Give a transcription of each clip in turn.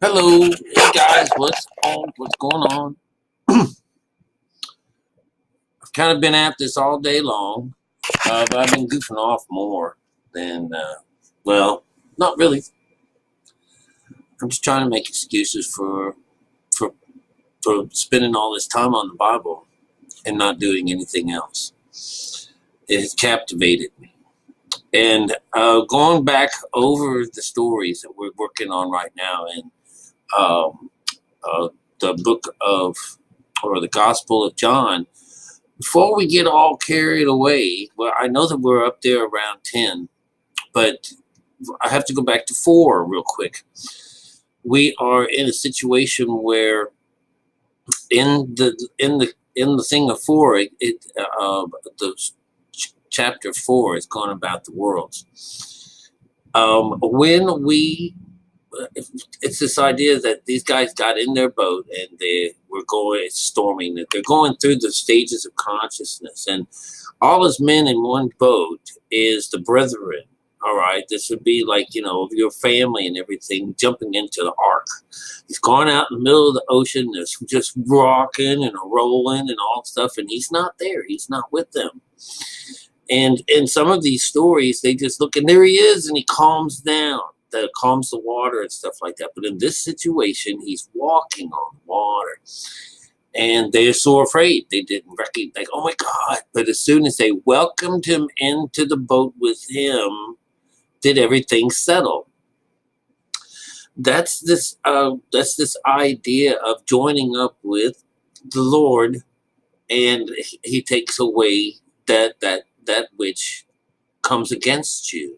Hello, hey guys, what's on? What's going on? I've kind of been at this all day long, but I've been goofing off more than, well, not really. I'm just trying to make excuses for for spending all this time on the Bible and not doing anything else. It has captivated me, and going back over the stories that we're working on right now in um, uh, the book of or the Gospel of John. Before we get all carried away, well, I know that we're up there around 10, but I have to go back to 4 real quick. We are in a situation where in the thing of 4, the chapter 4 is going about the worlds. When we it's this idea that these guys got in their boat and they were going it's storming, that they're going through the stages of consciousness, and all his men in one boat is the brethren. All right, this would be like, your family and everything jumping into the ark. He's gone out in the middle of the ocean, there's just rocking and rolling and all stuff, and he's not there, he's not with them. And in some of these stories, they just look, and there he is, and he calms down, that calms the water and stuff like that. But in this situation, he's walking on water, and they're so afraid. They didn't recognize, like, oh my God. But as soon as they welcomed him into the boat with him, did everything settle? That's this idea of joining up with the Lord, and he takes away that which comes against you.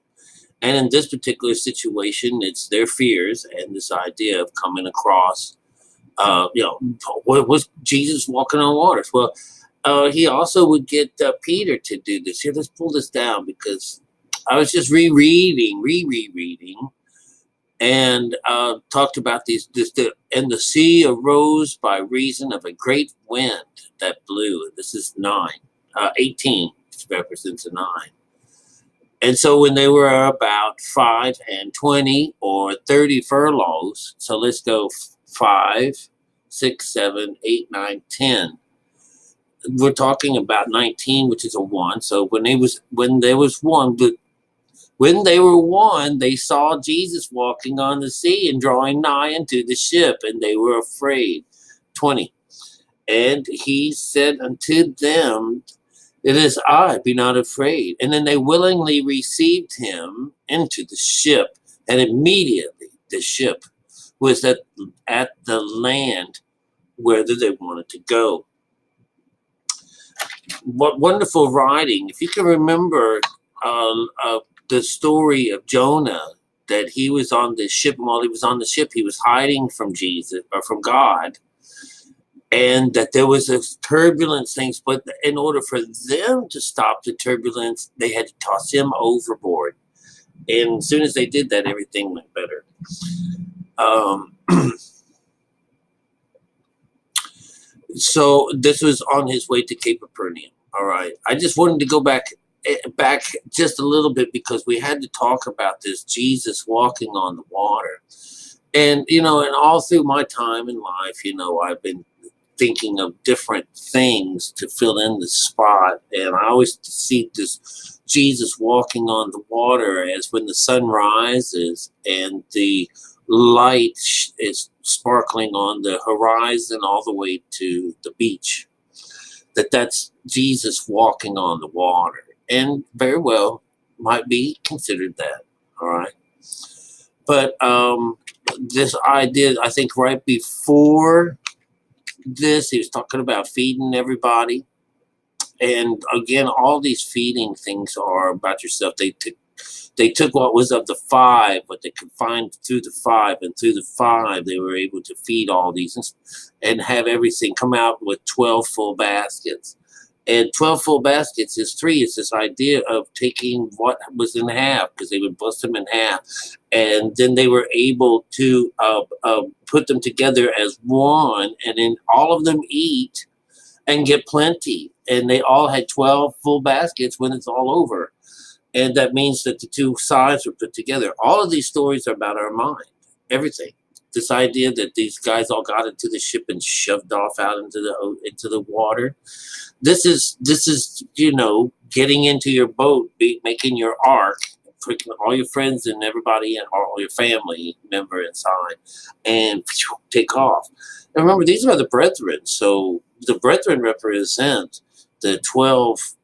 And in this particular situation, it's their fears and this idea of coming across, was Jesus walking on waters? Well, he also would get Peter to do this. Here, let's pull this down, because I was just rereading, and talked about and the sea arose by reason of a great wind that blew. This is 18 represents a 9. And so when they were about 5 and 20 or 30 furlongs, so let's go 5, 6, 7, 8, 9, 10. We're talking about 19, which is a 1. So when they were 1, they saw Jesus walking on the sea and drawing nigh unto the ship, and they were afraid. 20. And he said unto them, it is I, be not afraid. And then they willingly received him into the ship, and immediately the ship was at the land whither they wanted to go. What wonderful writing. If you can remember the story of Jonah, that he was on the ship, and while he was on the ship, he was hiding from Jesus, or from God, and that there was a turbulence things, but in order for them to stop the turbulence, they had to toss him overboard. And as soon as they did that, everything went better. So this was on his way to Cape Capernaum. All right. I just wanted to go back just a little bit, because we had to talk about this Jesus walking on the water. And, and all through my time in life, I've been thinking of different things to fill in the spot. And I always see this Jesus walking on the water as when the sun rises and the light is sparkling on the horizon all the way to the beach. That's Jesus walking on the water. And very well might be considered that. All right. But this idea, I think right before this, he was talking about feeding everybody. And again, all these feeding things are about yourself. They took what was of the 5, what they could find through the 5, and through the 5 they were able to feed all these and have everything come out with 12 full baskets. And 12 full baskets is 3. It's this idea of taking what was in half, because they would bust them in half. And then they were able to put them together as one, and then all of them eat and get plenty. And they all had 12 full baskets when it's all over. And that means that the 2 sides were put together. All of these stories are about our mind, everything. This idea that these guys all got into the ship and shoved off out into the water. This is getting into your boat, making your ark, putting all your friends and everybody and all your family member inside, and take off. And remember, these are the brethren. So the brethren represent the 12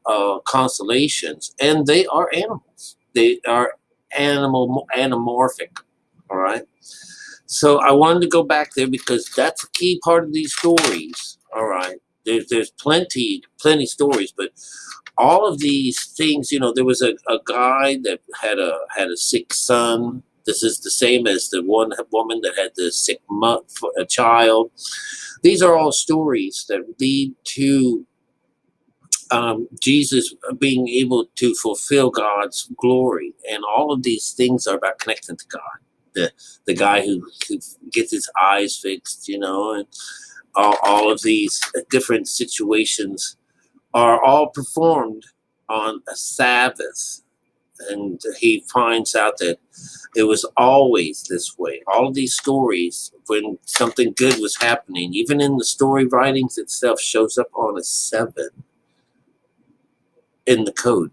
constellations, and they are animals. They are anamorphic. All right. So I wanted to go back there because that's a key part of these stories. All right. There's plenty stories, but all of these things, there was a guy that had a sick son. This is the same as the one woman that had the sick a child. These are all stories that lead to Jesus being able to fulfill God's glory, and all of these things are about connecting to God. The guy who gets his eyes fixed, and all of these different situations are all performed on a Sabbath. And he finds out that it was always this way. All of these stories, when something good was happening, even in the story writings itself, shows up on a 7 in the code.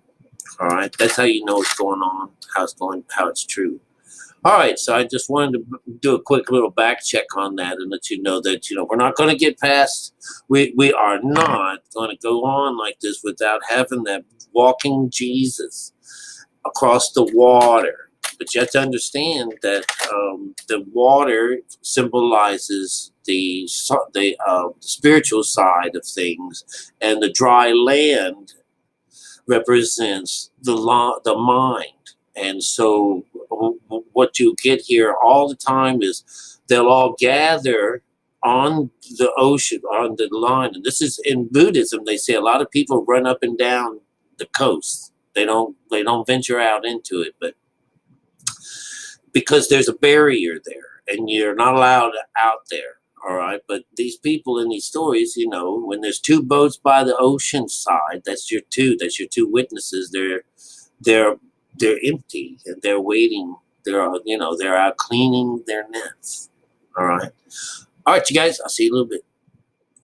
All right, that's how you know what's going on, how it's true. All right, so I just wanted to do a quick little back check on that and let you know that, we're not going to get past, we are not going to go on like this without having that walking Jesus across the water. But you have to understand that the water symbolizes the spiritual side of things, and the dry land represents the mind. And so what you get here all the time is they'll all gather on the ocean, on the line. And this is in Buddhism. They say a lot of people run up and down the coast. They don't venture out into it, but because there's a barrier there and you're not allowed out there. All right. But these people in these stories, when there's 2 boats by the ocean side, that's your two witnesses. They're empty and they're waiting. They're out cleaning their nets. All right. All right, you guys, I'll see you in a little bit.